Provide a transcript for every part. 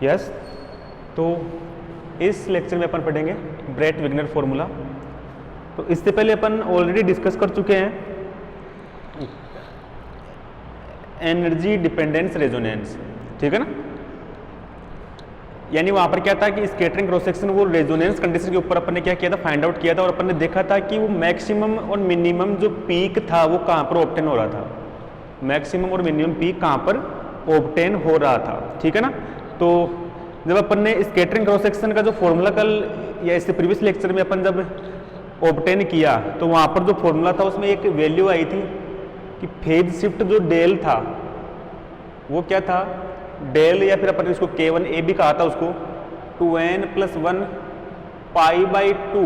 Yes. तो इस lecture में अपन पढ़ेंगे ब्रेट विग्नर फॉर्मूला। तो इससे पहले अपन ऑलरेडी डिस्कस कर चुके हैं एनर्जी डिपेंडेंस रेजोनेंस, ठीक है ना। यानी वहां पर क्या था कि स्कैटरिंग क्रॉस सेक्शन वो रेजोनेंस कंडीशन के ऊपर अपन ने क्या किया था, फाइंड आउट किया था, और अपन ने देखा था कि वो मैक्सिमम और मिनिमम जो पीक था वो कहाँ पर ऑब्टेन हो रहा था, मैक्सिमम और मिनिमम पीक कहाँ पर ऑब्टेन हो रहा था, ठीक है ना। तो जब अपन ने स्कैटरिंग क्रॉस सेक्शन का जो फॉर्मूला कल या इससे प्रीवियस लेक्चर में अपन जब ऑब्टेन किया तो वहाँ पर जो फॉर्मूला था उसमें एक वैल्यू आई थी कि फेज शिफ्ट जो डेल था वो क्या था, डेल, या फिर अपन इसको K1A भी कहा था उसको, 2n+1 π/2।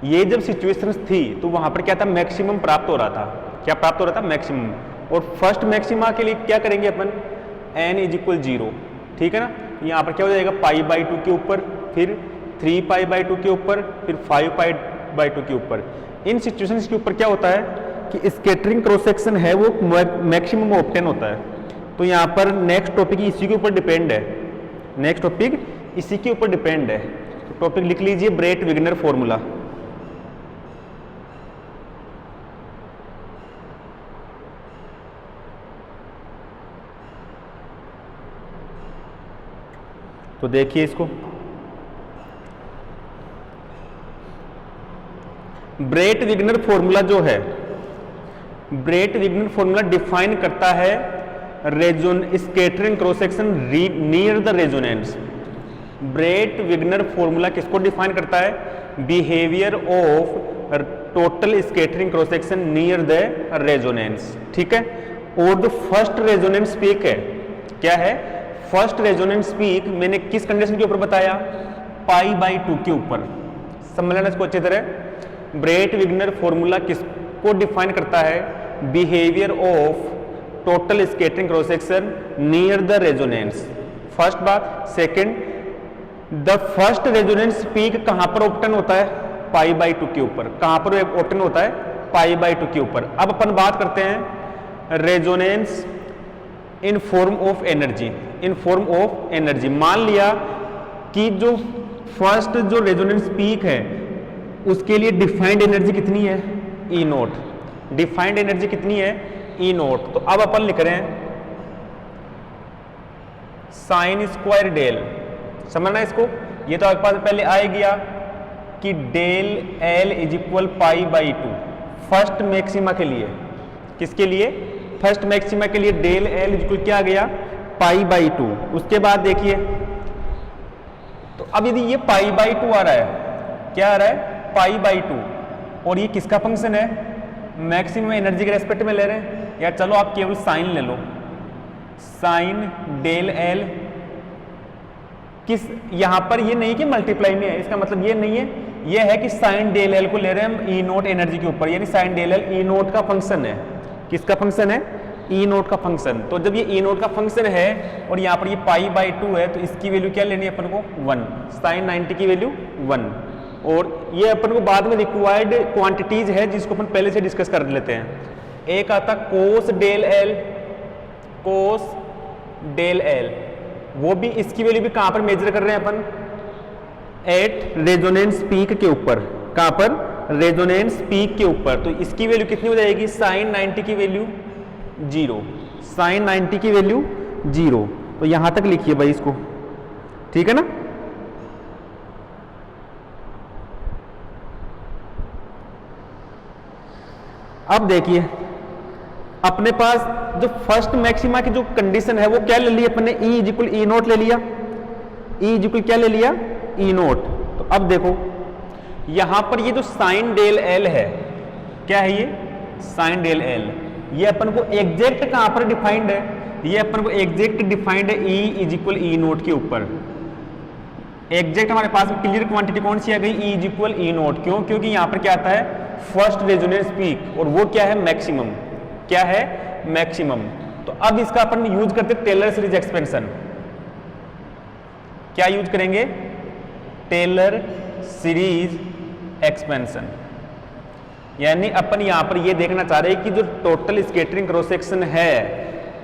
ये जब सिचुएशंस थी तो वहां पर क्या था, मैक्सिमम प्राप्त हो रहा था। क्या प्राप्त हो रहा था, मैक्सिमम। और फर्स्ट मैक्सिमा के लिए क्या करेंगे अपन, n = 0, ठीक है ना। यहाँ पर क्या हो जाएगा, π/2 के ऊपर, फिर 3π/2 के ऊपर, फिर 5π/2 के ऊपर। इन सिचुएशंस के ऊपर क्या होता है कि स्कैटरिंग क्रॉस सेक्शन है वो मैक्सिमम ऑब्टेन होता है। तो यहाँ पर नेक्स्ट टॉपिक इसी के ऊपर डिपेंड है, नेक्स्ट टॉपिक इसी के ऊपर डिपेंड है। तो टॉपिक लिख लीजिए ब्रेट विग्नर फॉर्मूला। तो देखिए इसको, ब्रेट विग्नर फॉर्मूला जो है, ब्रेट विग्नर फॉर्मूला डिफाइन करता है scattering cross section near the resonance. Breit Wigner formula किसको डिफाइन करता है, behaviour of total scattering cross section near the resonance, ठीक है। और जो फर्स्ट रेजोनेंस पीक है, क्या है, फर्स्ट रेजोनेंस पीक मैंने किस कंडीशन के ऊपर बताया, π/2 के ऊपर। समझ लेना इसको अच्छी तरह। ब्रेट विग्नर फॉर्मूला किसको डिफाइन करता है, behaviour of total scattering cross section near the resonance, first बात। Second, the first resonance peak कहां पर ऑब्टेन होता है, π/2 के ऊपर। कहां पर ऑब्टेन होता है, π/2 के ऊपर। अब अपन बात करते हैं resonance in form of energy, in form of energy. मान लिया कि जो फर्स्ट जो रेजोनेंस पीक है उसके लिए डिफाइंड एनर्जी कितनी है, E0। डिफाइंड एनर्जी कितनी है, E0। तो अब अपन लिख रहे हैं sin² डेल, समझना इसको। ये तो आपके पास पहले आ गया कि डेल L = π/2 फर्स्ट मैक्सिमा के लिए। किसके लिए, फर्स्ट मैक्सिमा के लिए डेल L = क्या आ गया, π/2। उसके बाद देखिए, तो अब यदि ये π/2 आ रहा है, क्या आ रहा है, π/2, और ये किसका फंक्शन है, मैक्सिमम एनर्जी के रेस्पेक्ट में ले रहे हैं। या चलो आप केवल साइन ले लो, साइन डेल L किस, यहां पर ये नहीं कि मल्टीप्लाई में है, इसका मतलब ये नहीं है, ये है कि साइन डेल L को ले रहे हैं हम E0 एनर्जी के ऊपर, यानी साइन डेल L E0 का फंक्शन है। किसका फंक्शन है, E0 का फंक्शन। तो जब ये E0 का फंक्शन है और यहाँ पर ये π/2 है, तो इसकी वैल्यू क्या लेनी है अपन को, 1। साइन 90 की वैल्यू 1। और ये अपन को बाद में रिक्वायर्ड क्वांटिटीज है जिसको अपन पहले से डिस्कस कर लेते हैं। एक आता कोस डेल L, कोस डेल L, वो भी इसकी वैल्यू भी कहां पर मेजर कर रहे हैं अपन, एट रेजोनेंस पीक के ऊपर। कहां पर, रेजोनेंस पीक के ऊपर। तो इसकी वैल्यू कितनी हो जाएगी, साइन 90 की वैल्यू 0, साइन 90 की वैल्यू 0। तो यहां तक लिखिए भाई इसको, ठीक है ना। अब देखिए अपने पास जो फर्स्ट मैक्सिमा की जो कंडीशन है वो क्या ले ली अपने, E = E0 ले लिया, E = क्या ले लिया, E0। तो अब देखो यहां पर ये जो साइन डेल L है, क्या है ये, साइन डेल L, ये अपन को एग्जैक्ट कहां पर डिफाइंड है, ये अपन को एग्जैक्ट डिफाइंड है E = E0 के ऊपर। एग्जैक्ट हमारे पास क्लियर क्वांटिटी कौन सी आ गई, E = E0। क्यों, क्योंकि यहां पर क्या आता है, फर्स्ट रेजोनेंस पीक, और वो क्या है, मैक्सिमम। क्या है, मैक्सिमम। तो अब इसका अपन यूज करते हैं टेलर सीरीज एक्सपेंशन। क्या यूज करेंगे, टेलर सीरीज एक्सपेंशन। यानी अपन यहां पर ये देखना चाह रहे हैं कि जो टोटल स्कैटरिंग क्रॉस सेक्शन है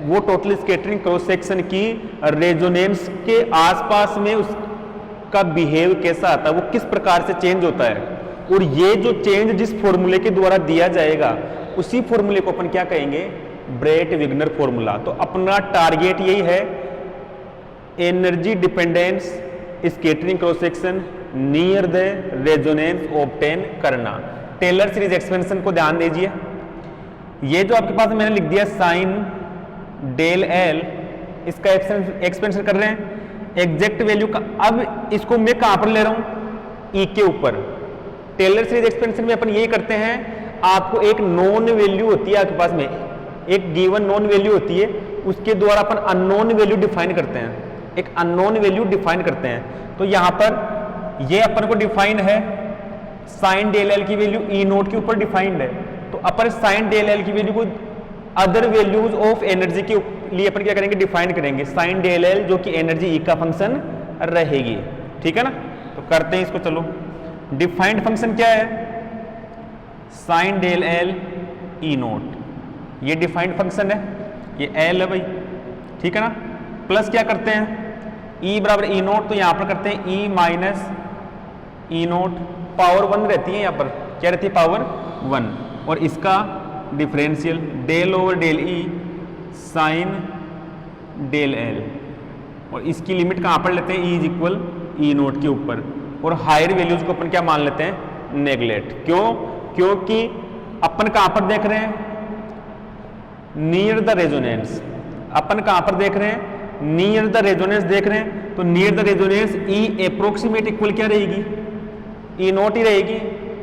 वो टोटल स्कैटरिंग क्रॉस सेक्शन की रेजोनेंस के आसपास में उसका बिहेव कैसा आता है, वो किस प्रकार से चेंज होता है, और ये जो चेंज जिस फॉर्मूले के द्वारा दिया जाएगा उसी फॉर्मूले को अपन क्या कहेंगे, ब्रेट विग्नर फॉर्मूला। तो अपना टारगेट यही है, energy dependence scattering cross section near the resonance obtain करना। टेलर सीरीज एक्सपेंशन को ध्यान दीजिए, ये जो आपके पास मैंने लिख दिया साइन डेल एल, इसका एक्सपेंशन कर रहे हैं एग्जैक्ट वैल्यू का। अब इसको मैं कहां पर ले रहा हूं, ई के ऊपर। टेलर सीरीज एक्सपेंशन में अपन यही करते हैं, आपको एक नॉन वैल्यू होती है आपके पास में, एक गिवन नॉन वैल्यू होती है, उसके द्वारा अपन अननोन वैल्यू डिफाइन करते हैं, एक अननोन वैल्यू डिफाइन करते हैं। तो यहां पर ये अपन को डिफाइन है, साइन डेल एल की वैल्यू ई नोट के ऊपर डिफाइंड है। तो अपन साइन डेल एल की वैल्यू को अदर वैल्यूज ऑफ एनर्जी के लिए अपन क्या करेंगे, डिफाइन करेंगे साइन डेल एल, जो कि एनर्जी ई का फंक्शन रहेगी। ठीक है ना, तो करते हैं इसको। चलो, डिफाइंड फंक्शन क्या है, sine del L E nought, ये डिफाइंड फंक्शन है, ये एल है भाई। ठीक है ना, प्लस क्या करते हैं, ई बराबर ई नोट, तो यहां पर करते हैं ई माइनस ई नोट, पावर 1 रहती है, यहां पर क्या रहती है, पावर 1, और इसका differential del over del E sine del L, और इसकी लिमिट कहां पर लेते हैं, E is equal E nought के ऊपर, और हायर वैल्यूज को अपन क्या मान लेते हैं, नेगलेक्ट। क्यों, क्योंकि अपन कहां पर देख रहे हैं, नियर द रेजोनेंस, अपन कहां पर देख रहे हैं, नियर द रेजोनेंस देख रहे हैं। तो near the resonance E approximate equal क्या रहेगी, ई नोट ही रहेगी,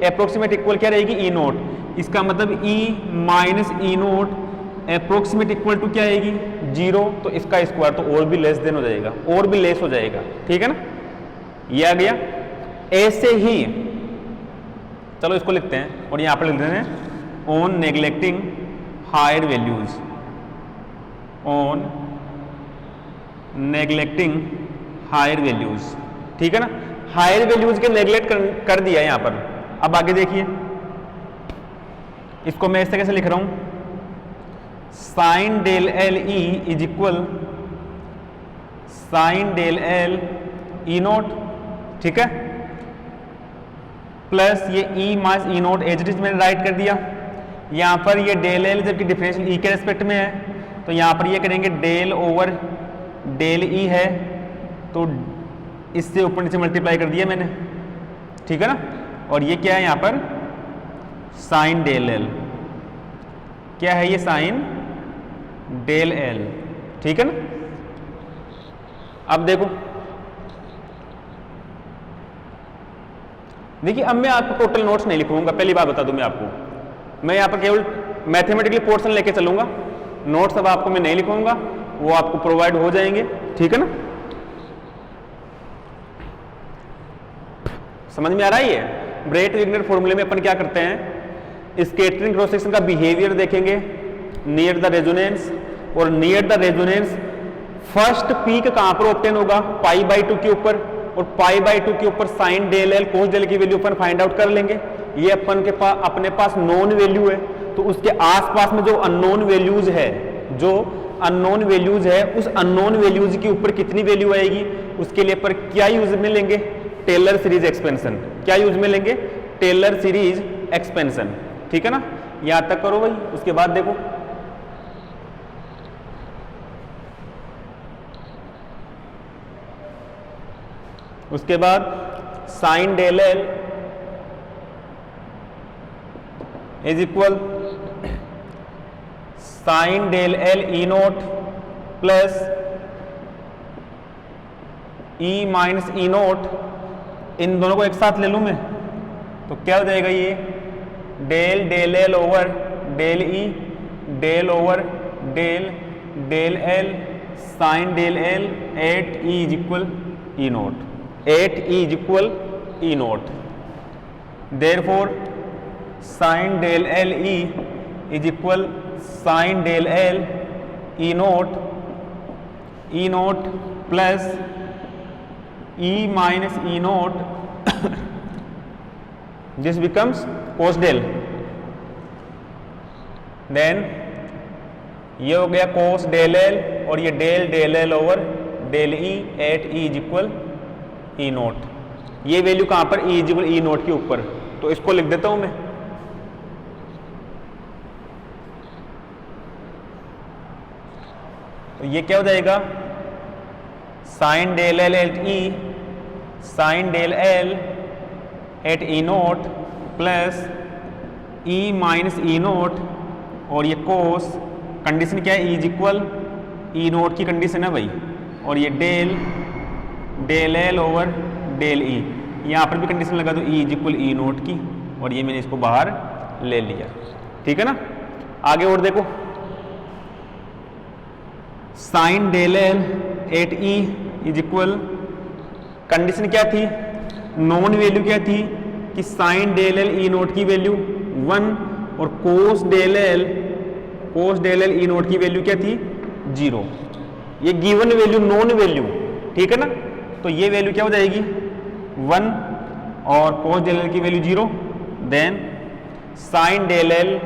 अप्रोक्सीमेट इक्वल क्या रहेगी, ई नोट। इसका मतलब E minus E naught approximate equal to क्या आएगी, 0, तो इसका स्क्वायर तो और भी लेस देन हो जाएगा, और भी लेस हो जाएगा। ठीक है ना, ये आ गया। ऐसे ही चलो इसको लिखते हैं, और यहां पर लिख देते हैं on neglecting higher values, on neglecting higher values. ठीक है ना, हायर वैल्यूज के नेग्लेक्ट कर दिया यहां पर। अब आगे देखिए, इसको मैं ऐसे कैसे लिख रहा हूं, sine del L E is equal sine del L E naught. ठीक है, प्लस ये E minus E naught as it is मैंने राइट कर दिया। यहां पर ये डेल एल जबकि डिफरेंशियल ई के रेस्पेक्ट में है, तो यहां पर ये करेंगे डेल ओवर डेल ई है, तो इससे ऊपर नीचे मल्टीप्लाई कर दिया मैंने। ठीक है ना, और ये क्या है यहां पर, साइन डेल एल, क्या है ये, साइन डेल एल। ठीक है ना, अब देखो, देखिए अब मैं आपको टोटल नोट्स नहीं लिखूंगा, पहली बात बता दूं मैं आपको, मैं यहां पर केवल मैथमेटिकली पोर्शन लेके चलूंगा, नोट्स अब आपको मैं नहीं लिखूंगा, वो आपको प्रोवाइड हो जाएंगे। ठीक है ना, समझ में आ रहा है। ब्रेट विग्नर फॉर्मूले में अपन क्या करते हैं, स्कैटरिंग क्रॉस सेक्शन का बिहेवियर देखेंगे नियर द रेजोनेंस, और near the resonance first peak कहां पर ऑब्टेन होगा, π/2 के ऊपर, और π/2 के ऊपर sign del L cos del की वैल्यू अपन फाइंड आउट कर लेंगे। ये अपन के पास अपने पास नॉन वैल्यू है, तो उसके आसपास में जो अननोन वैल्यूज है, जो अननोन वैल्यूज है, उस अननोन वैल्यूज के ऊपर कितनी वैल्यू आएगी, उसके लिए पर क्या यूज में लेंगे, टेलर सीरीज एक्सपेंशन। क्या यूज में लेंगे, टेलर सीरीज एक्सपेंशन। ठीक है ना, यहां तक करो भाई, उसके बाद देखो उसके बाद sine del L is equal sine del L E note plus E minus E naught, इन दोनों को एक साथ ले लूं मैं, तो क्या हो जाएगा, ये del del L over del E, del over del del L sine del L at E is equal E note, at E is equal E nought. Therefore sine del L E is equal sine del L E note plus E minus E nought, this becomes cos del, then ये हो गया कोस del L और ये del L over del E at E is equal E nought. ये value कहां पर, E is equal E nought के ऊपर, तो इसको लिख देता हूं मैं। तो ये क्या हो जाएगा, sine del L at E, sine del L at E note plus E minus E nought, और ये कोस, कंडीशन क्या है, E is equal E nought की कंडीशन है भाई, और ये del L over del E, यहाँ पर भी कंडीशन लगा दो E is equal E nought की, और ये मैंने इसको बाहर ले लिया। ठीक है ना, आगे और देखो, sine del L at E is equal, condition क्या थी, नॉन वैल्यू क्या थी कि sine del L E nought की वैल्यू 1 और cos del L E nought की वैल्यू क्या थी 0। ये गिवन वैल्यू नॉन वैल्यू, ठीक है ना, तो ये वैल्यू क्या हो जाएगी 1 और कोस डेल एल की value 0, then sine del L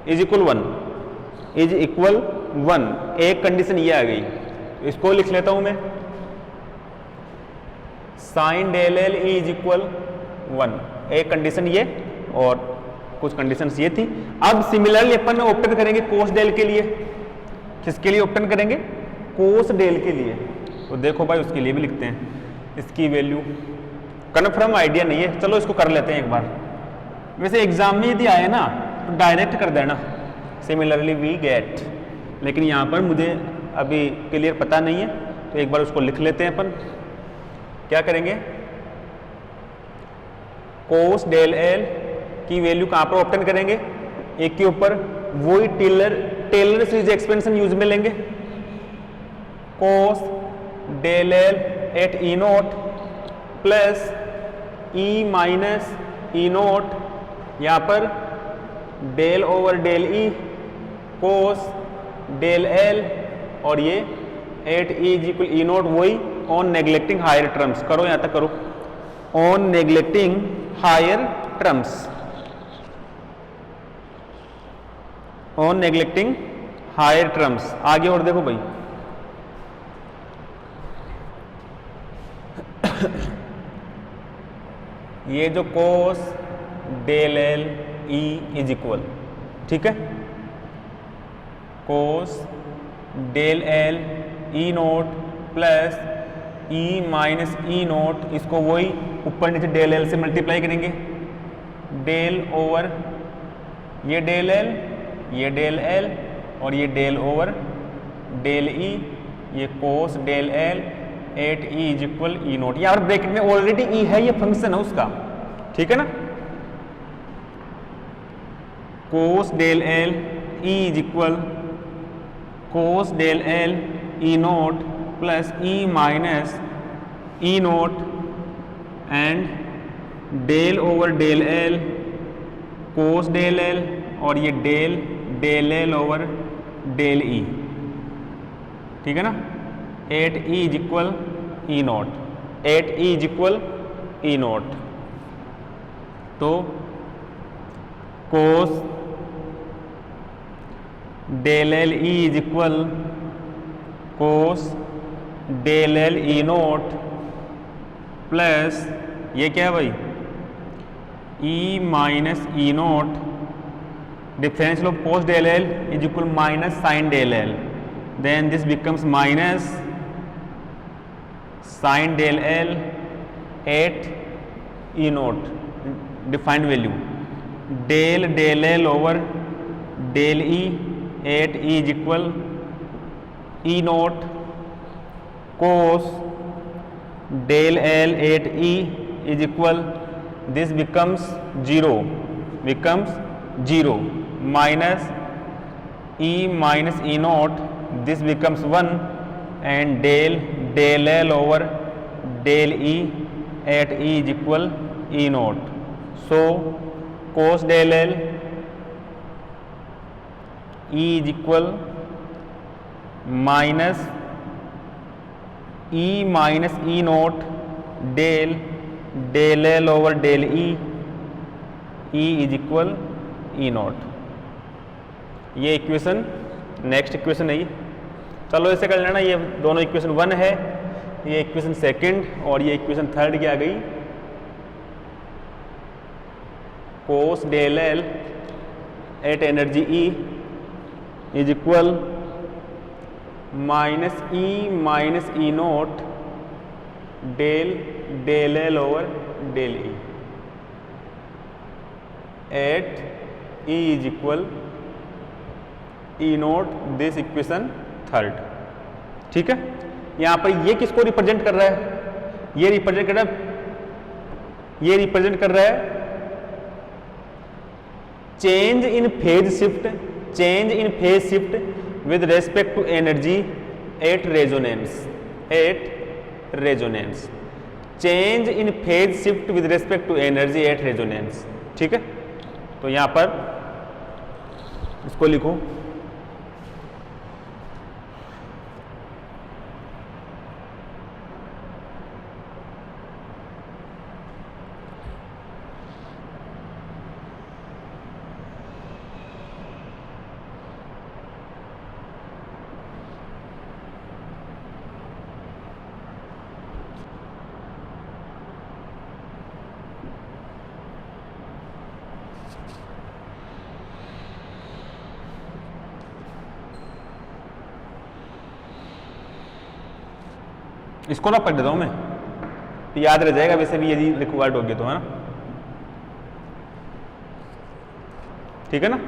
is equal 1, एक कंडीशन ये आ गई, इसको लिख लेता हूं मैं, sine del L is equal 1, एक कंडीशन ये और कुछ कंडीशंस ये थी। अब सिमिलरली अपन ऑप्टन करेंगे कोस डेल के लिए, किसके लिए ऑप्टन करेंगे, कोस डेल के लिए, तो देखो भाई उसके लिए भी लिखते हैं, इसकी वैल्यू कन्फर्म आइडिया नहीं है, चलो इसको कर लेते हैं एक बार। वैसे एग्जाम में यदि आए ना तो डायरेक्ट कर देना सिमिलरली वी गेट, लेकिन यहाँ पर मुझे अभी क्लियर पता नहीं है, तो एक बार उसको लिख लेते हैं अपन। क्या करेंगे, कोस डेल एल की वैल्यू कहाँ पर ऑप्टन करेंगे, एक के ऊपर, वही टेलर सीरीज एक्सपेंशन यूज में लेंगे, cos del L at E note plus E minus E naught, यहाँ पर del over del E cos del L, और ये at E is equal E naught, वही ऑन नेग्लेक्टिंग हायर टर्म्स, करो यहाँ तक करो, on neglecting higher terms, on neglecting higher terms. आगे और देखो भाई, ये जो cos del L E is equal, ठीक है, cos del L E note plus E minus E naught, इसको वही ऊपर नीचे डेल एल से मल्टीप्लाई करेंगे, डेल ओवर ये डेल एल और ये डेल ओवर डेल ई, ये cos del L at E is equal E naught, यहाँ पर ब्रैकेट में ऑलरेडी ई है, ये फंक्शन है उसका, ठीक है ना, cos del L E is equal cos del L E note plus E minus E naught and del over del L cos del L, और ये del L over del E, ठीक है ना, at E is equal E note, at E is equal E naught, तो cos del L E is equal cos del L E note plus ये क्या है भाई E minus E note, differential of cos del L is equal minus sine del L, then this becomes minus sin del L at E naught, defined value, del L over del E at E is equal E naught cos del L at E is equal, this becomes 0 minus E minus E naught, this becomes 1 and del L over del E at E is equal E naught. So cos del L E is equal minus E minus E naught del L over del E is equal E naught. ये equation next equation है ये। चलो ऐसे कर लेना, ये दोनों equation 1 है, ये इक्वेशन सेकंड और ये इक्वेशन थर्ड की आ गई। Cos del L at energy E is equal minus E naught del L over del E at E is equal E naught this equation third. ठीक है, यहां पर ये किसको रिप्रेजेंट कर रहा है? ये रिप्रेजेंट कर रहा है change in phase shift with respect to energy at resonance change in phase shift with respect to energy at resonance. ठीक है, तो यहां पर इसको लिखो, इसको ना पढ़ देता हूं मैं, तो याद रह जाएगा वैसे भी यदि रिक्वायर्ड होगी तो, है ना। ठीक है ना,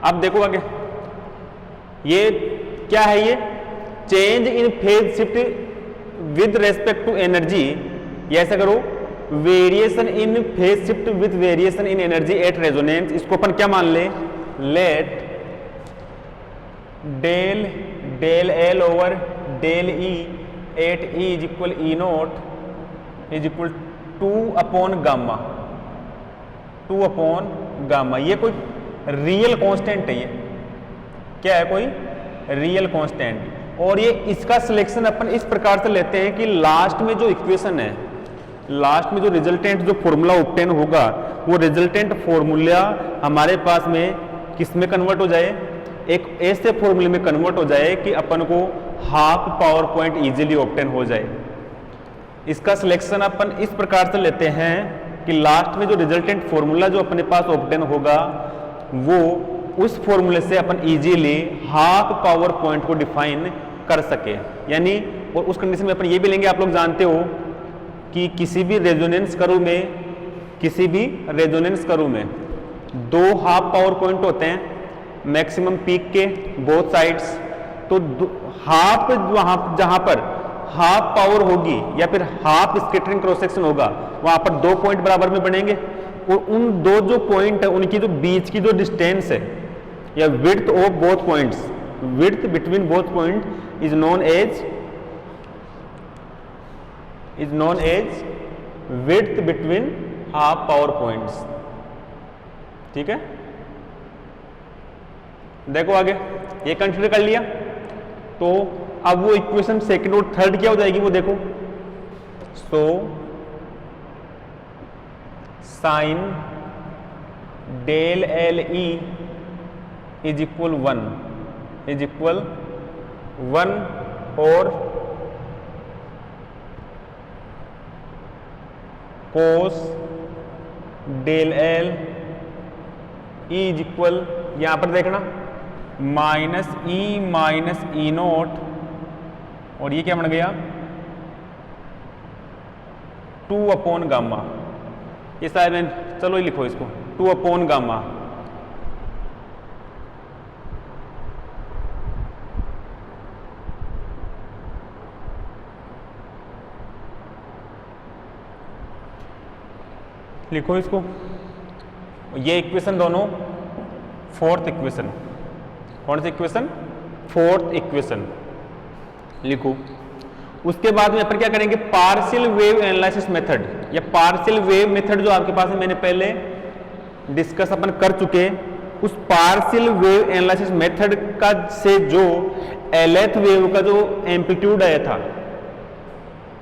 अब देखो आगे ये क्या है, ये change in phase shift with respect to energy, ये ऐसा करो variation in phase shift with variation in energy at resonance. इसको अपन क्या मान ले, let del L over del E at E is equal E nought is equal 2 upon gamma. ये कोई रियल कांस्टेंट है, ये क्या है, कोई रियल कांस्टेंट। और ये इसका सिलेक्शन अपन इस प्रकार से लेते हैं कि लास्ट में जो इक्वेशन है, लास्ट में जो रिजल्टेंट जो फॉर्मूला ऑब्टेन होगा, वो रिजल्टेंट फॉर्मूला हमारे पास में किस में कन्वर्ट हो जाए, एक ऐसे फॉर्मूले में कन्वर्ट हो जाए कि अपन को half power point easily obtain हो जाए। इसका सिलेक्शन अपन इस प्रकार से लेते हैं कि लास्ट में जो रिजल्टेंट फॉर्मूला जो अपने पास ऑब्टेन होगा, वो उस फॉर्मूले से अपन इजीली हाफ पावर पॉइंट को डिफाइन कर सके। यानी और उस कंडीशन में अपन ये भी लेंगे, आप लोग जानते हो कि किसी भी रेजोनेंस कर्व में 2 हाफ पावर पॉइंट होते हैं मैक्सिमम पीक के बोथ साइड्स। तो हाफ वहां जहां पर हाफ पावर होगी या फिर हाफ स्कैटरिंग क्रॉस सेक्शन होगा, वहां पर 2 पॉइंट बराबर में बनेंगे, और उन दो जो पॉइंट है उनकी जो बीच की जो डिस्टेंस है या width of both points, width between both point is known as width between half power points. ठीक है, देखो आगे ये कंसीडर कर लिया, तो अब वो इक्वेशन सेकंड और थर्ड क्या हो जाएगी वो देखो। So sine del L E is equal 1 और cos del L E is equal, यहां पर देखना माइनस ई नोट, और ये क्या बन गया 2 अपॉन गामा। ये शायद मैं, चलो ही लिखो इसको 2 अपॉन गामा। लिखो इसको, ये इक्वेशन दोनों फोर्थ इक्वेशन, कौन सी इक्वेशन, फोर्थ इक्वेशन लिखो। उसके बाद में अपन क्या करेंगे, पार्शियल वेव एनालिसिस मेथड या पार्शियल वेव मेथड जो आपके पास है, मैंने पहले डिस्कस अपन कर चुके। उस पार्शियल वेव एनालिसिस मेथड का से जो एलएथ वेव का जो एम्पलीट्यूड आया था,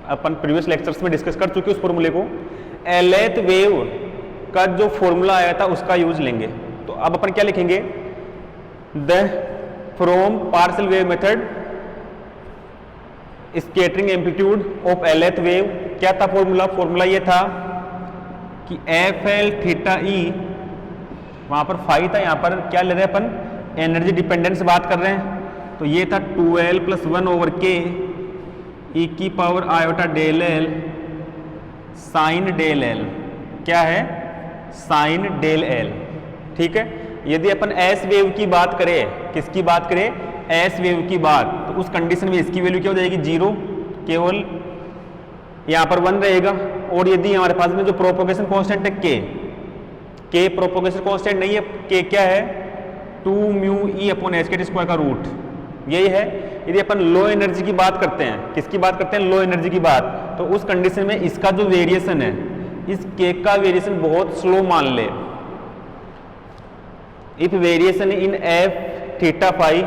अपन प्रीवियस लेक्चर्स में डिस्कस कर चुके उस फॉर्मूले को। एलएथ वेव का जो फॉर्मूला आया था उसका यूज लेंगे। तो अब अपन क्या लिखेंगे, the from partial wave method scattering amplitude of एलएथ wave. क्या था फॉर्मूला? फॉर्मूला ये था कि एफ एल थीटा ई, वहां पर फाई था, यहां पर क्या ले रहे हैं अपन? एनर्जी डिपेंडेंस बात कर रहे हैं। तो ये था 2l + 1 ओवर के ई की power iota del L sine del L. क्या है? Sine del L. ठीक है। यदि अपन एस वेव की बात करें, किसकी बात करें? एस वेव की बात, तो उस कंडीशन में इसकी वैल्यू क्या हो जाएगी? 0, केवल यहां पर 1 रहेगा। और यदि हमारे पास में जो प्रोपोगेशन कांस्टेंट है के प्रोपोगेशन कांस्टेंट नहीं है, के क्या है? 2 म्यू ई अपॉन एच के स्क्वायर का रूट, यही है। यदि अपन लो एनर्जी की बात करते हैं, किसकी बात करते हैं? लो एनर्जी की बात, तो उस कंडीशन में इसका जो वेरिएशन है, इस के का वेरिएशन बहुत स्लो मान ले। If variation in F theta phi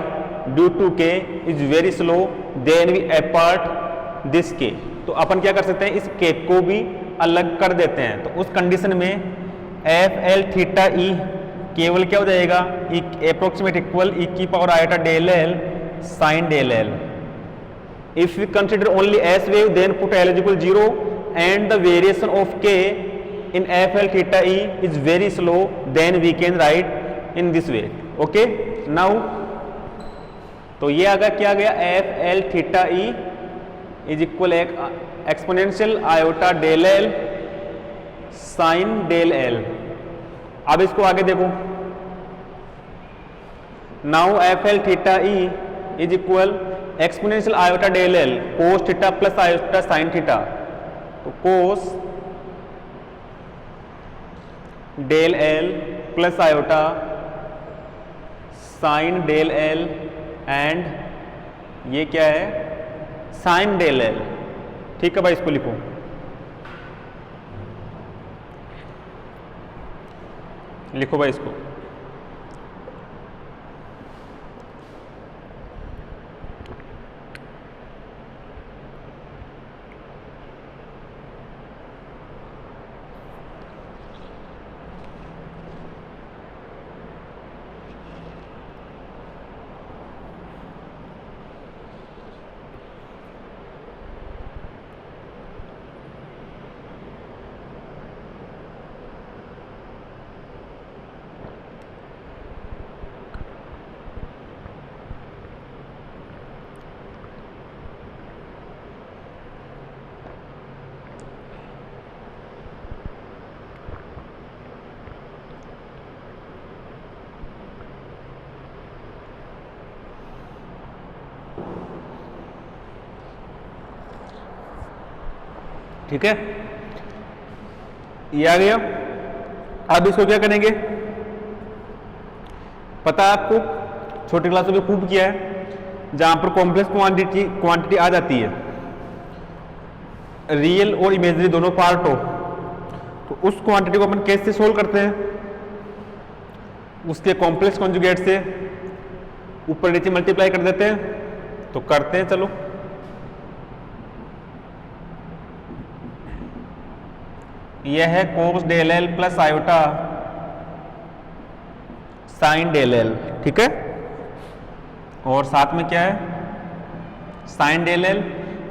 due to K is very slow then we apart this K. तो अपन क्या कर सकते हैं? इस के को भी अलग कर देते हैं। तो उस कंडीशन में एफ एल थीटा ई केवल क्या हो जाएगा? अप्रोक्सीमेट इक्वल ई की power iota del L sine del L. If we consider only S wave then put L equal 0 and the variation of K in F L theta E is very slow then we can write in this way. Okay now, तो ये अगर क्या गया? F L theta E is equal exponential iota del L sine del L. अब इसको आगे देखो। Now F L theta E is equal exponential iota del L cos theta plus iota sine theta. तो cos del L plus iota sine del L and ये क्या है? Sine del L. ठीक है भाई, इसको लिखो। लिखो भाई इसको। ठीक है, ये आ गया। अब इसको क्या करेंगे? पता है आपको, छोटी क्लासों में खूब किया है, जहां पर कॉम्प्लेक्स क्वांटिटी आ जाती है, रियल और इमेजिनरी दोनों पार्ट हो, तो उस क्वांटिटी को अपन कैसे सोल्व करते हैं? उसके कॉम्प्लेक्स कॉन्जुगेट से ऊपर नीचे मल्टीप्लाई कर देते हैं। तो करते हैं, चलो। यह है cos del L plus iota sine del L. ठीक है, और साथ में क्या है? Sine del L.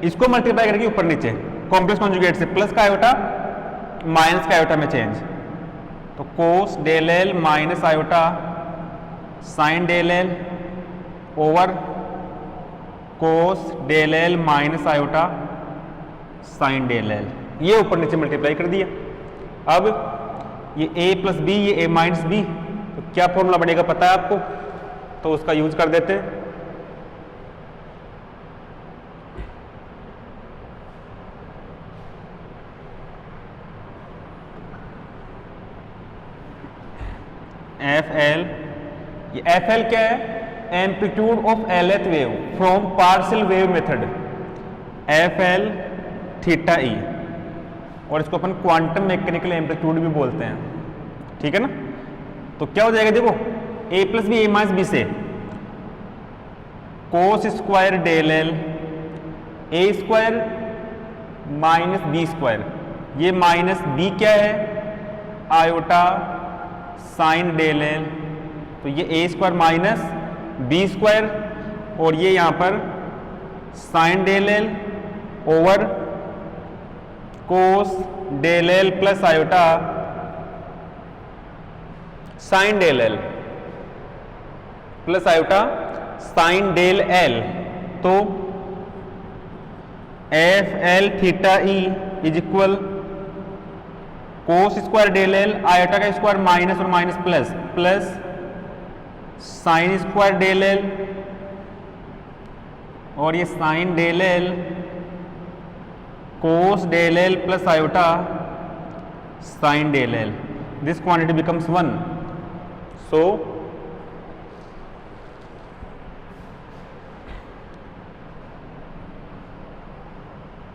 इसको मल्टीप्लाई करके ऊपर नीचे कॉम्प्लेक्स कॉन्जुगेट से प्लस का आयोटा माइनस का आयोटा में चेंज। तो cos del L minus iota sine del L over cos del L minus iota sine del L. ये ऊपर नीचे मल्टीप्लाई कर दिया। अब ये a प्लस बी, ये a माइनस बी, तो क्या फॉर्मूला बनेगा पता है आपको? तो उसका यूज कर देते हैं। एफ एल, ये एफ एल क्या है? Amplitude of एलएथ wave from partial wave method, F L theta E, और इसको अपन क्वांटम मैकेनिकल एम्पलीट्यूड भी बोलते हैं। ठीक है ना? तो क्या हो जाएगा? देखो, a plus B, a minus B से cos square del L A square minus B square, ये माइनस बी क्या है? आयोटा साइन डेल एल, तो ये a square minus B square, और ये यहां पर sine del L over cos del L plus iota sine del L plus iota sine del L. तो F L theta E is equal cos square del L iota का square minus और minus plus plus sine square del L और ये sine del L cos del L plus iota sine del L, this quantity becomes 1। So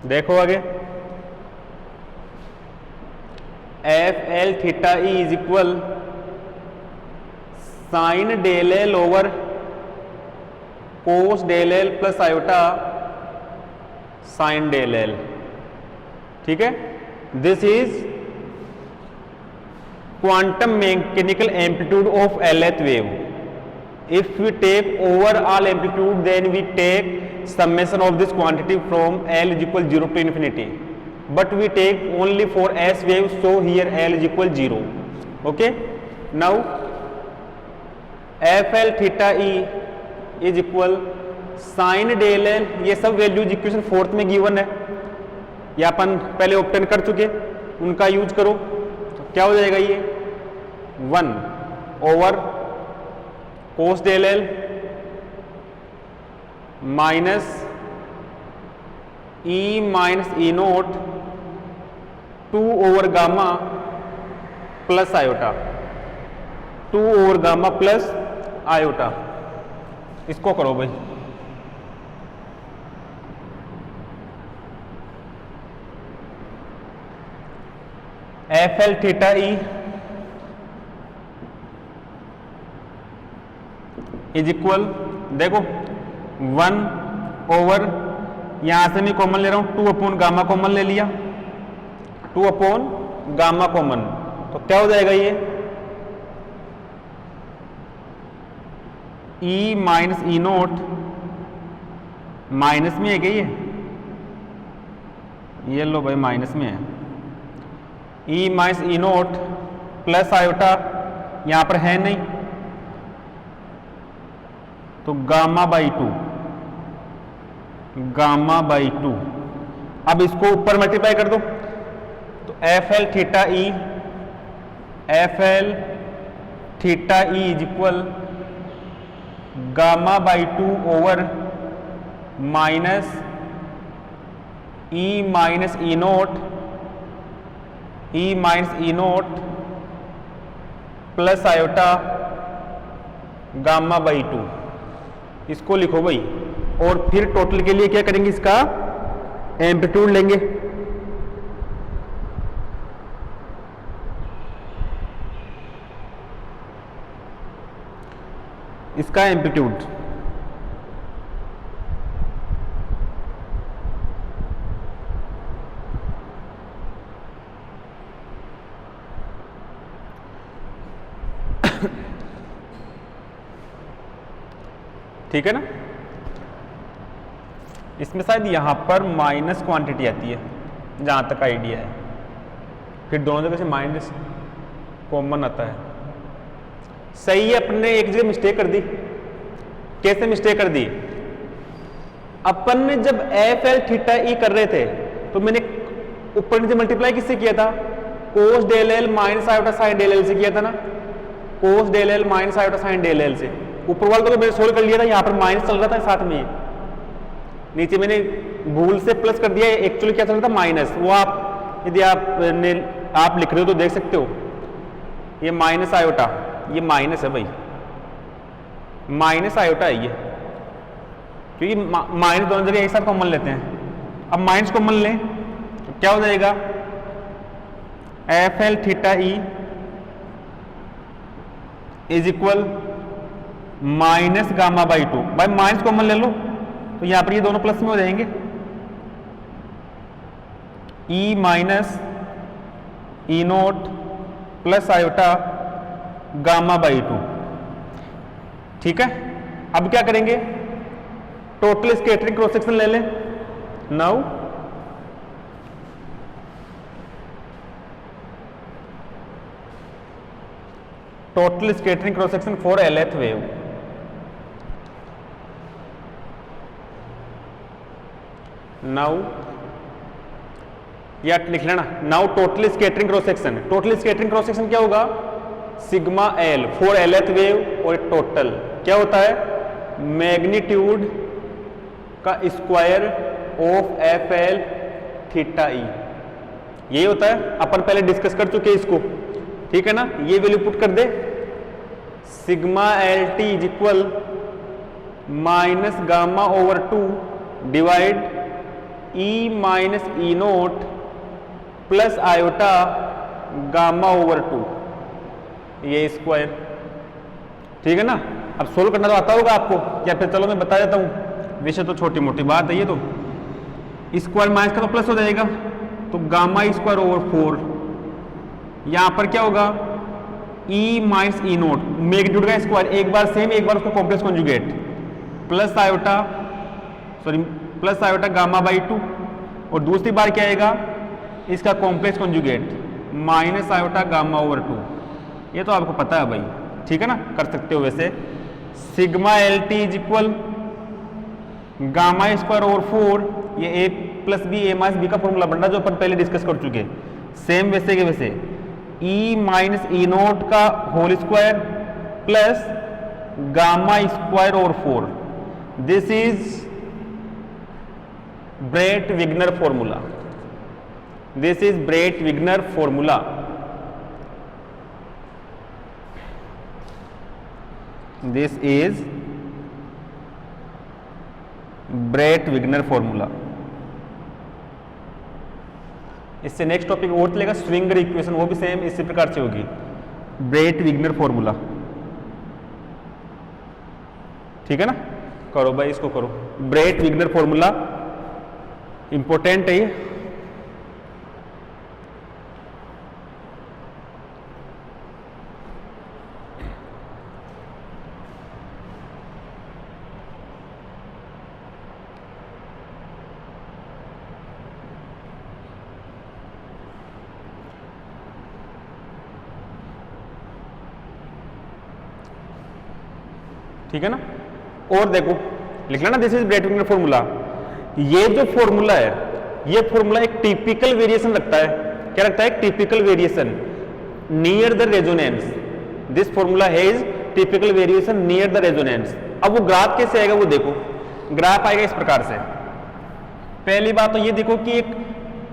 देखो आगे, F L theta E is equal sine del L over cos del L plus iota sine del L. ठीक है, this is quantum mechanical amplitude of एलएथ wave. If we take overall amplitude then we take summation of this quantity from L is equal 0 to infinity, but we take only for S wave, so here L is equal 0. Okay, now FL theta E is equal sin del L, ये सब values equation 4th में given है, ये अपन पहले obtain कर चुके, उनका use करो तो क्या हो जाएगा, ये 1 over cos del L minus E minus E naught 2 over gamma plus iota, 2 over gamma plus iota. इसको करो भाई, F L theta E is equal, देखो 1 ओवर, यहां से मैं कॉमन ले रहा हूं 2 अपॉन गामा कॉमन ले लिया, 2 अपॉन गामा कॉमन, तो क्या हो जाएगा ये E minus E naught, minus में है क्या ये लो भाई माइनस में है, ई minus E note plus iota यहां पर है नहीं, तो गामा बाई 2, गामा बाई 2। अब इसको ऊपर मल्टीप्लाई कर दो, तो F L theta E, F L theta E is equal gamma by 2 over minus E minus E note, E minus E note plus iota gamma by 2। इसको लिखो भाई, और फिर टोटल के लिए क्या करेंगे, इसका एम्पलीट्यूड लेंगे, इसका एम्पलीट्यूड ठीक है ना। इसमें शायद यहां पर माइनस क्वांटिटी आती है जहां तक आइडिया है, फिर दोनों जगह से माइनस कॉमन आता है। सही है, अपने एक जगह मिस्टेक कर दी। कैसे मिस्टेक कर दी, अपन ने जब एफ एल थीटा ई कर रहे थे तो मैंने ऊपर नीचे मल्टीप्लाई किससे किया था, cos del L minus iota sine del L से किया था ना, cos del L minus iota sine del L से। ऊपर वाला तो मैंने सोल्व कर लिया था, यहाँ पर माइनस चल रहा था साथ में, नीचे मैंने भूल से प्लस कर दिया, एक्चुअली क्या चल रहा था माइनस। वो आप यदि आप लिख रहे हो तो देख सकते हो, ये माइनस आयोटा, ये माइनस है भाई, माइनस आयोटा है ये, क्योंकि माइनस दोनों जगह एक साथ कॉमन लेते हैं। अब माइनस कॉमन लें तो क्या हो जाएगा, F L theta E is equal minus gamma by 2। भाई माइनस कॉमन ले लो तो यहां पर ये दोनों प्लस में हो जाएंगे, E minus E note plus iota gamma by 2। ठीक है, अब क्या करेंगे, टोटल स्कैटरिंग क्रॉस सेक्शन ले लें। Now total scattering cross section for LH wave. Now या लिख लेना, now total scattering cross section, total scattering cross section क्या होगा, sigma L for LH wave और टोटल क्या होता है, मैग्नीट्यूड का square of FL theta E, यही होता है। अपन पहले डिस्कस कर चुके हैं इसको, ठीक है ना। ये वैल्यू पुट कर दे, sigma LT is equal minus gamma over 2 divide E minus E note plus iota gamma over 2, ये स्क्वायर, ठीक है ना। अब सोल्व करना तो आता होगा आपको, या फिर चलो मैं बता देता हूं, वैसे तो छोटी मोटी बात है ये तो। स्क्वायर माइनस का तो प्लस हो जाएगा, तो गामा स्क्वायर ओवर 4, यहां पर क्या होगा, E minus E note magnitude का स्क्वायर, एक बार सेम एक बार उसको complex conjugate, plus iota plus iota gamma by 2, और दूसरी बार क्या आएगा, इसका complex conjugate minus iota gamma over 2। ये तो आपको पता है भाई, ठीक है ना, कर सकते हो वैसे। Sigma LT is equal gamma square over 4, ये A plus B A minus B का फॉर्मूला बन रहा है जो अपन पहले डिस्कस कर चुके, सेम वैसे के वैसे। E माइनस ई नोट का whole square plus gamma square over 4, this is Breit-Wigner formula. This is Breit-Wigner formula. This is Breit-Wigner formula. इससे नेक्स्ट टॉपिक और चलेगा स्विंगर इक्वेशन, वो भी सेम इसी प्रकार से होगी, Breit-Wigner फॉर्मूला, ठीक है ना। करो भाई इसको करो, Breit-Wigner फॉर्मूला इंपॉर्टेंट है ये। ठीक है ना। और देखो लिख लेना, दिस इज ब्रेट-विग्नर फॉर्मूला। ये जो फॉर्मूला है, ये फॉर्मूला एक टिपिकल वेरिएशन रखता है। क्या रखता है? Typical variation near the resonance. This formula has typical variation near the resonance. अब वो ग्राफ कैसे आएगा वो देखो, ग्राफ आएगा इस प्रकार से। पहली बात तो ये देखो कि एक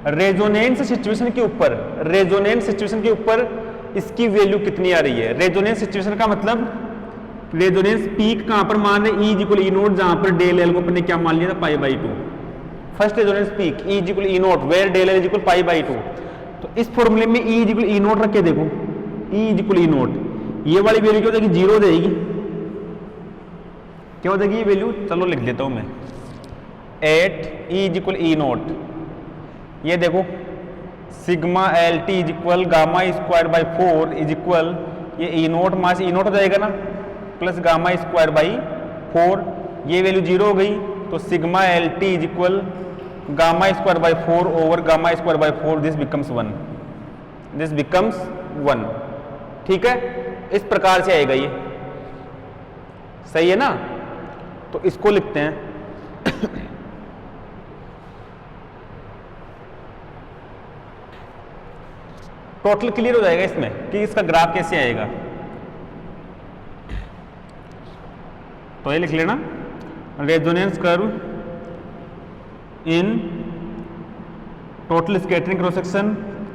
रेजोनेंस सिचुएशन के ऊपर, रेजोनेंस सिचुएशन के ऊपर इसकी वैल्यू कितनी आ रही है। रेजोनेंस सिचुएशन का मतलब रेजोनेंस पीक कहां पर मान रहे, ई इक्वल ई नोट, जहां पर डेल एल को अपन ने क्या मान लिया था, pi by 2। First resonance peak E equal E nought where del L equal pi by 2। तो इस फॉर्मूले में ई इक्वल ई नोट रख के देखो, ई इक्वल ई नोट, ये वाली वैल्यू क्या हो जाएगी, 0 हो जाएगी। क्या हो जाएगी ये वैल्यू, चलो लिख देता हूं मैं, एट ई इक्वल ई नोट। ये देखो sigma L T is equal gamma square by 4 is equal, ये ई नोट मास ई नोट हो जाएगा ना, प्लस गामा स्क्वायर बाई 4। ये वैल्यू 0 हो गई, तो sigma L T is equal gamma square by 4 over gamma square by 4, this becomes 1, this becomes 1। ठीक है, इस प्रकार से आएगा ये, सही है ना। तो इसको लिखते हैं टोटल क्लियर हो जाएगा इसमें कि इसका ग्राफ कैसे आएगा। तो ये लिख लेना, resonance curve in total scattering cross section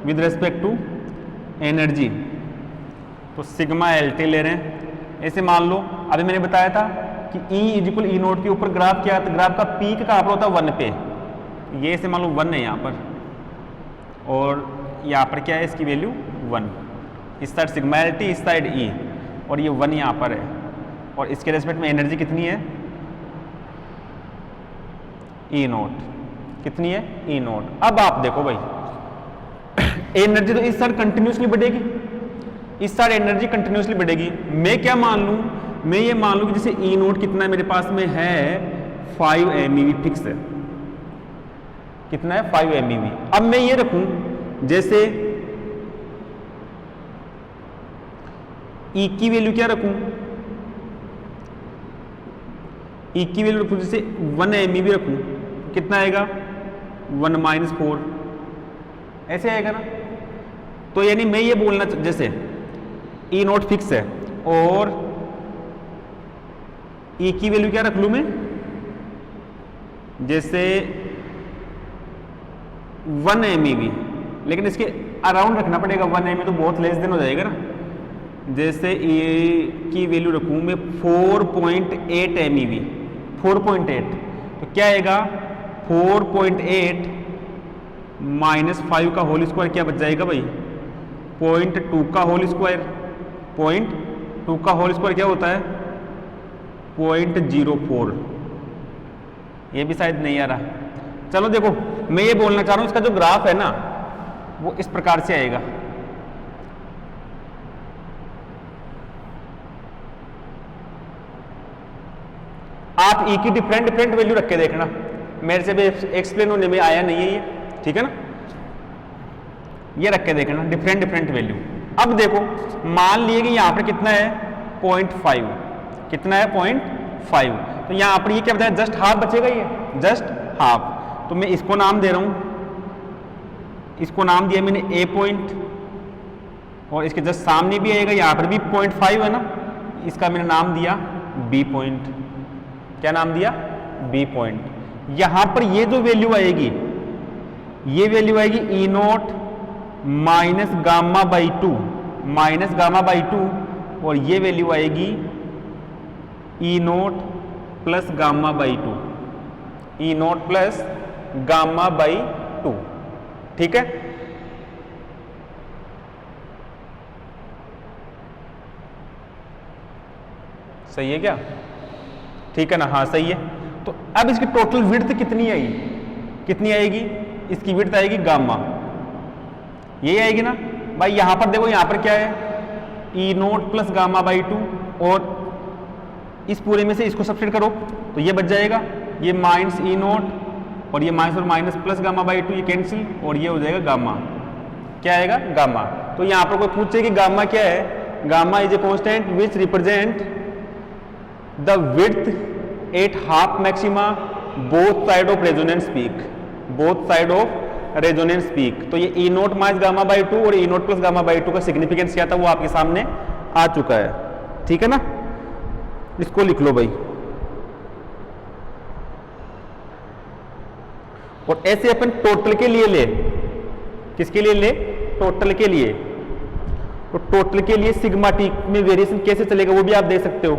with respect to energy. तो सिग्मा एल टी ले रहे हैं। ऐसे मान लो अभी मैंने बताया था कि E is equal E nought के ऊपर ग्राफ क्या था, ग्राफ का पीक कहाँ पर होता है, 1 पे। ये ऐसे मान लो 1 है यहाँ पर, और यहाँ पर क्या है, इसकी वैल्यू 1। इस साइड सिग्मा एल टी, इस साइड E, और ये 1 यहाँ पर है। और इसके रेस्पेक्ट में एनर्जी कितनी है, ई नोट। कितनी है, ई नोट। अब आप देखो भाई, एनर्जी तो इस साइड कंटिन्यूसली बढ़ेगी, इस साइड एनर्जी कंटिन्यूसली बढ़ेगी। मैं क्या मान लूं, मैं ये मान लूँ कि जैसे ई नोट कितना मेरे पास में है 5 MeV फिक्स है, कितना है 5 MeV। अब मैं ये रखूं जैसे ई की वैल्यू क्या रखूं, ई की वैल्यू रखूं जैसे 1 MeV रखूं, कितना आएगा 1 - 4, ऐसे आएगा ना। तो यानी मैं ये बोलना जैसे ई नोट फिक्स है और ई की वैल्यू क्या रख लूं मैं, जैसे 1 MeV, लेकिन इसके अराउंड रखना पड़ेगा। 1 MeV तो बहुत लेस देन हो जाएगा ना। जैसे ई की वैल्यू रखूं मैं 4.8 MeV, 4.8, तो क्या आएगा 4.8 -5 का होल स्क्वायर, क्या बच जाएगा भाई 0.2 का होल स्क्वायर। 0.2 का होल स्क्वायर क्या होता है 0.04, ये भी शायद नहीं आ रहा। चलो देखो, मैं ये बोलना चाह रहा हूं इसका जो ग्राफ है ना वो इस प्रकार से आएगा। आप ई की डिफरेंट डिफरेंट वैल्यू रख के देखना, मेरे से भी एक्सप्लेन होने में आया नहीं है ये, ठीक है ना। ये रख के देखना डिफरेंट डिफरेंट वैल्यू। अब देखो मान लिए कि यहां पर कितना है 0.5, कितना है 0.5, तो यहां पर ये क्या बताया जस्ट हाफ बचेगा, ये जस्ट हाफ। तो मैं इसको नाम दे रहा हूं, इसको नाम दिया मैंने ए पॉइंट, और इसके जस्ट सामने भी आएगा यहां पर भी 0.5 है ना, इसका मैंने नाम दिया बी पॉइंट। क्या नाम दिया बी पॉइंट। यहां पर ये जो वैल्यू आएगी, ये वैल्यू आएगी E naught minus gamma by 2, minus gamma by 2, और ये वैल्यू आएगी E note plus gamma by 2, E note plus gamma by 2, ठीक है। सही है क्या, ठीक है ना, हाँ सही है। तो अब इसकी टोटल विड्थ कितनी आएगी, कितनी आएगी, इसकी विड्थ आएगी गामा, यही आएगी ना भाई। यहां पर देखो, यहां पर क्या है ई नोट प्लस गामा बाई 2, और इस पूरे में से इसको सब्स्टिट्यूट करो तो ये बच जाएगा, ये माइनस ई नोट और ये माइनस और माइनस प्लस गामा बाई 2, ये कैंसिल, और ये हो जाएगा गामा। क्या आएगा गामा। तो यहां पर कोई पूछे कि गामा क्या है, gamma is a constant which represent the width at half maxima both side of resonance peak, both side of resonance peak. तो ये ई नोट माइनस गामा बाई 2 और ई नोट प्लस गामा बाई 2 का सिग्निफिकेंस क्या था वो आपके सामने आ चुका है, ठीक है ना। इसको लिख लो भाई। और ऐसे अपन टोटल के लिए ले, किसके लिए ले, टोटल के लिए। तो टोटल के लिए सिग्मा टी में वेरिएशन कैसे चलेगा वो भी आप देख सकते हो,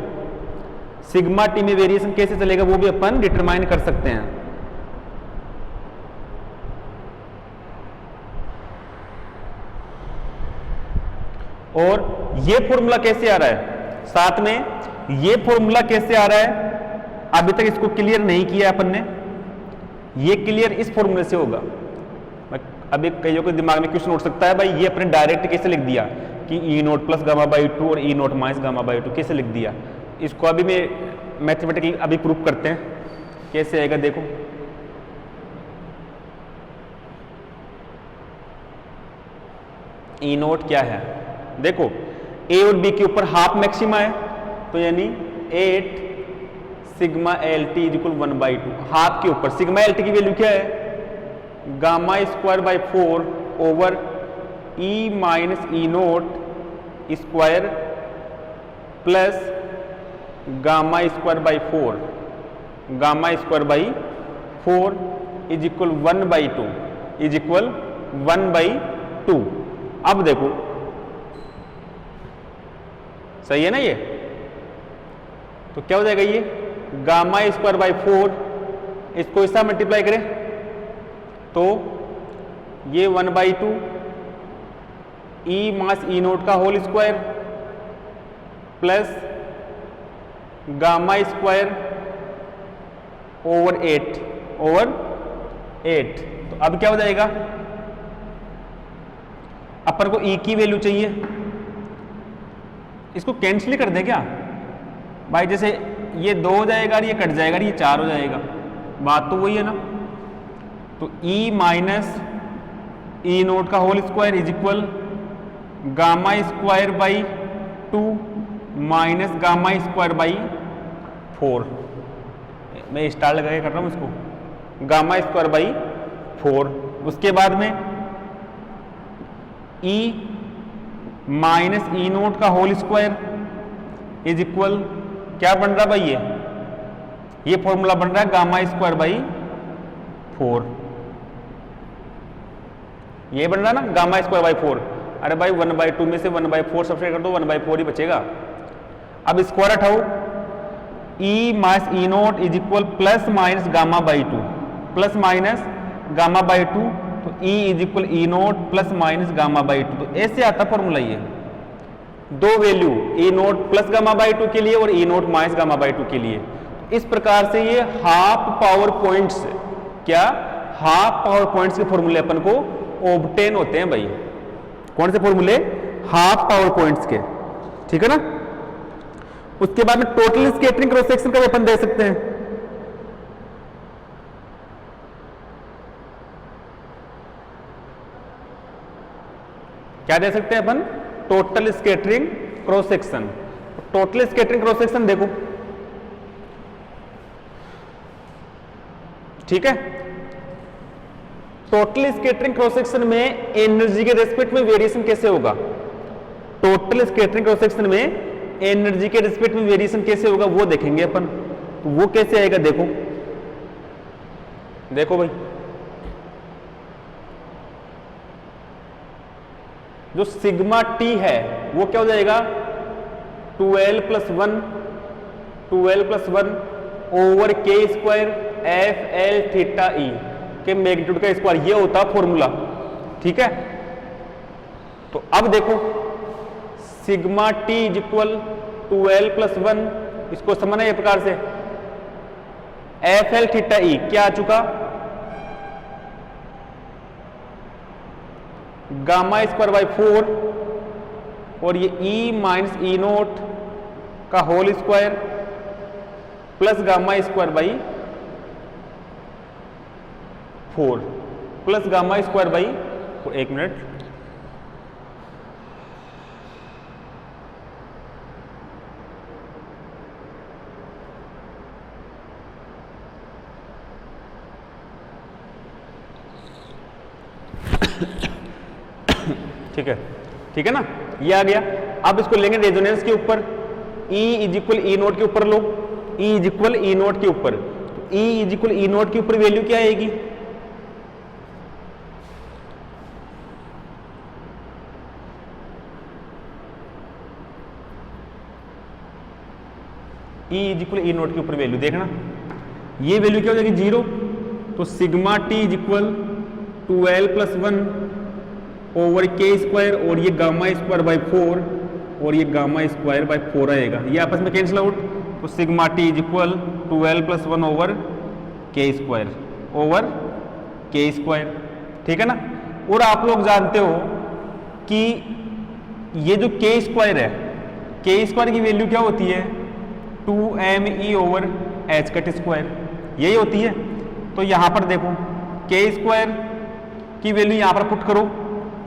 सिग्मा टी में वेरिएशन कैसे चलेगा वो भी अपन डिटरमाइन कर सकते हैं। और ये फॉर्मूला कैसे आ रहा है, साथ में ये फॉर्मूला कैसे आ रहा है, अभी तक इसको क्लियर नहीं किया अपन ने, ये क्लियर इस फॉर्मूले से होगा। अभी कईयों के दिमाग में क्वेश्चन उठ सकता है भाई ये अपने डायरेक्ट कैसे लिख दिया कि ई नोट प्लस गामा बाई 2 और ई नोट माइनस गामा बाई 2 कैसे लिख दिया। इसको अभी मैं मैथमेटिकली अभी प्रूफ करते हैं कैसे आएगा। देखो ई नोट क्या है, देखो ए और बी के ऊपर हाफ मैक्सिमा है, तो यानी 8 sigma L T is equal 1/2। Half के ऊपर सिग्मा एल टी की वैल्यू क्या है, gamma square by 4 over E minus E note square plus gamma square by 4, gamma square by 4 is equal 1/2, is equal 1/2। अब देखो सही है ना ये, तो क्या हो जाएगा ये गामा स्क्वायर बाई 4, इसको इसका मल्टीप्लाई करें तो ये 1/2 ई मास ई नोट का whole square plus gamma square over 8। तो अब क्या हो जाएगा, अपन को ई की वैल्यू चाहिए, इसको कैंसिल कर दें क्या, भाई जैसे ये 2 हो जाएगा और ये कट जाएगा और ये 4 हो जाएगा, बात तो वही है ना। तो E माइनस ई नोट का whole square is equal gamma square by 2 minus gamma square by 4। मैं स्टार लगा के कर रहा हूँ इसको, गामा स्क्वायर बाई 4। उसके बाद में E माइनस ई नोट का होल स्क्वायर इज इक्वल क्या बन रहा भाई, ये फॉर्मूला बन रहा है गामा स्क्वायर बाई 4। ये बन रहा है ना गामा स्क्वायर बाई 4। अरे भाई 1/2 में से 1/4 सब्सट्रैक्ट कर दो, 1/4 ही बचेगा। अब स्क्वायर हटाओ, E minus E nought is equal plus minus gamma by 2, plus minus gamma by 2, तो E is equal E note plus minus gamma by 2। तो ऐसे आता फॉर्मूला ये, दो value E note plus gamma by 2 के लिए और E note minus gamma by 2 के लिए। इस प्रकार से ये हाफ पावर पॉइंट्स, क्या हाफ पावर पॉइंट्स के फॉर्मूले अपन को ऑब्टेन होते हैं भाई। कौन से फॉर्मूले, हाफ पावर पॉइंट्स के, ठीक है ना। उसके बाद में टोटल स्कैटरिंग क्रॉस सेक्शन का भी अपन दे सकते हैं। क्या दे सकते हैं अपन, total scattering cross section. Total scattering cross section देखो, ठीक है। टोटल स्कैटरिंग क्रॉस सेक्शन में एनर्जी के रेस्पेक्ट में वेरिएशन कैसे होगा, टोटल स्कैटरिंग क्रॉस सेक्शन में एनर्जी के रेस्पेक्ट में वेरिएशन कैसे होगा वो देखेंगे अपन। तो वो कैसे आएगा, देखो देखो भाई, जो सिग्मा टी है वो क्या हो जाएगा 12 + 1 over K square F L theta ई के मैग्नीट्यूड का स्क्वायर, ये होता है फॉर्मूला, ठीक है। तो अब देखो सिग्मा टी इज इक्वल 12 + 1, इसको समझना ये प्रकार से, एफ एल थीटा ई क्या आ चुका, गामा स्क्वायर बाई 4 और ये E माइनस ई नोट का whole square plus gamma square by 4 plus gamma square by 4। एक मिनट, ठीक है ना, ये आ गया। अब इसको लेंगे रेजोनेंस के ऊपर, E is equal E nought के ऊपर लो, E is equal E nought के ऊपर, तो E is equal E nought के ऊपर वैल्यू क्या आएगी, E is equal E nought के ऊपर वैल्यू देखना, ये वैल्यू क्या हो जाएगी 0। तो sigma T is equal 12 + 1 over K square और ये गामा स्क्वायर बाई 4 और ये गामा स्क्वायर बाई 4 आएगा, ये आपस में कैंसिल आउट। तो sigma T is equal 12 + 1 over K square, ठीक है ना। और आप लोग जानते हो कि ये जो के स्क्वायर है, के स्क्वायर की वैल्यू क्या होती है 2me over H cut square, यही होती है। तो यहां पर देखो के स्क्वायर की वैल्यू यहां पर पुट करो,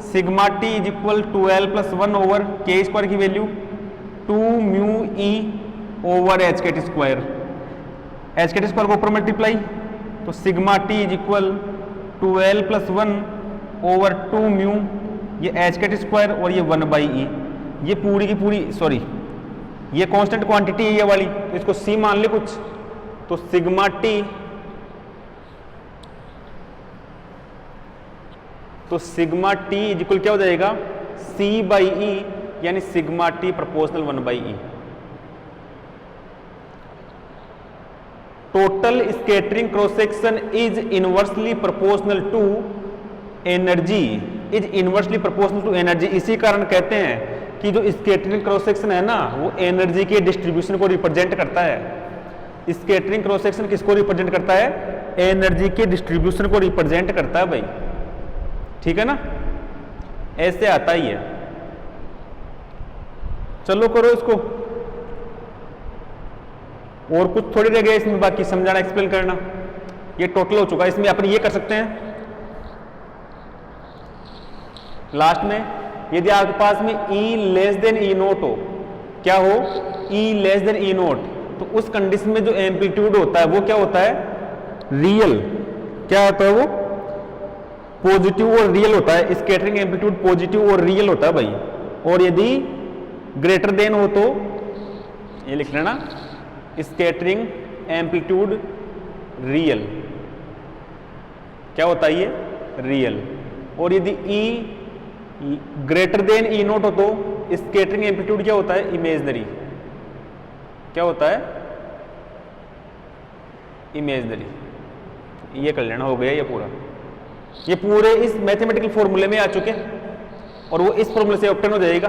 sigma T is equal 12 + 1 over K square की value 2μe over H cut square, H cut square को ऊपर मल्टीप्लाई, तो sigma T is equal 12 + 1 over 2μ, ये एच कट स्क्वायर और ये 1/e, ये पूरी की पूरी, सॉरी ये कांस्टेंट क्वांटिटी है ये वाली, तो इसको c मान ले कुछ, तो सिग्मा टी, तो सिग्मा टी इज इक्वल क्या हो जाएगा c/e, यानी sigma T proportional 1/e। Total scattering cross section is inversely proportional to energy, is inversely proportional to energy. इसी कारण कहते हैं कि जो स्कैटरिंग क्रॉस सेक्शन है ना वो एनर्जी के डिस्ट्रीब्यूशन को रिप्रेजेंट करता है। स्कैटरिंग क्रॉस सेक्शन किसको रिप्रेजेंट करता है, एनर्जी के डिस्ट्रीब्यूशन को रिप्रेजेंट करता है भाई, ठीक है ना, ऐसे आता ही है। चलो करो इसको, और कुछ थोड़ी रह गया इसमें बाकी समझाना, एक्सप्लेन करना। ये टोटल हो चुका है। इसमें अपन ये कर सकते हैं लास्ट में, यदि आपके पास में E less than E note हो, क्या हो, E less than E note, तो उस कंडीशन में जो एम्पलीट्यूड होता है वो क्या होता है, रियल। क्या होता है वो, पॉजिटिव और रियल होता है। स्कैटरिंग एम्पलीट्यूड पॉजिटिव और रियल होता है भाई। और यदि ग्रेटर देन हो तो ये लिख लेना, स्कैटरिंग एम्पलीट्यूड रियल। क्या होता है ये, रियल। और यदि E greater than E note हो तो स्कैटरिंग एम्पलीट्यूड क्या होता है, इमेजनरी। क्या होता है, इमेजनरी। ये कर लेना, हो गया ये पूरा। ये पूरे इस मैथमेटिकल फॉर्मूले में आ चुके और वो इस फॉर्मूले से ऑब्टेन हो जाएगा।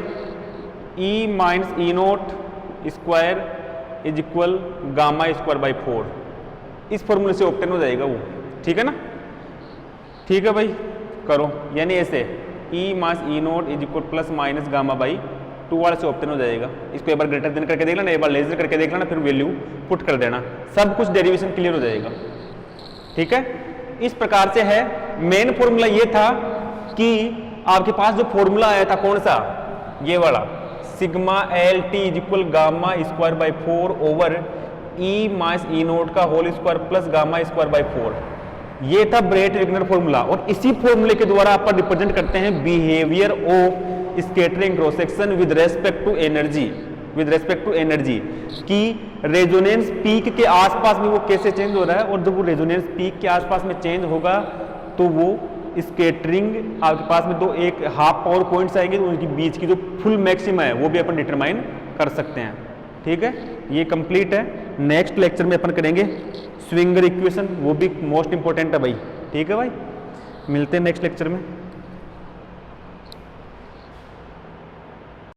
E minus E note square is equal gamma square by 4, इस फॉर्मूले से ऑब्टेन हो जाएगा वो। ठीक है ना, ठीक है भाई, करो। यानी ऐसे E minus E note is equal plus minus gamma by 2 वाले से ऑप्शन हो जाएगा। इसको एक बार ग्रेटर देन करके देख लेना, एक बार लेस देन करके देख लेना, फिर वैल्यू पुट कर देना, सब कुछ डेरिवेशन क्लियर हो जाएगा। ठीक है, इस प्रकार से है। मेन फॉर्मूला ये था कि आपके पास जो फॉर्मूला आया था कौन सा, ये वाला, sigma L T is equal gamma square by 4 over E minus E naught का whole square plus gamma square by 4, ये था ब्रेट-विग्नर फॉर्मूला। और इसी फॉर्मूले के द्वारा आप रिप्रेजेंट करते हैं behaviour of scattering cross section with respect to energy, with respect to energy, कि रेजोनेंस पीक के आसपास में वो कैसे चेंज हो रहा है। और जब वो रेजोनेंस पीक के आसपास में चेंज होगा तो वो स्कैटरिंग, आपके पास में दो एक हाफ पावर पॉइंट्स आएंगे, तो उनके बीच की जो फुल मैक्सिमा है वो भी अपन डिटरमाइन कर सकते हैं। ठीक है, ये कंप्लीट है। नेक्स्ट लेक्चर में अपन करेंगे स्विंगर इक्वेशन, वो भी मोस्ट इंपॉर्टेंट है भाई। ठीक है भाई, मिलते हैं नेक्स्ट लेक्चर में।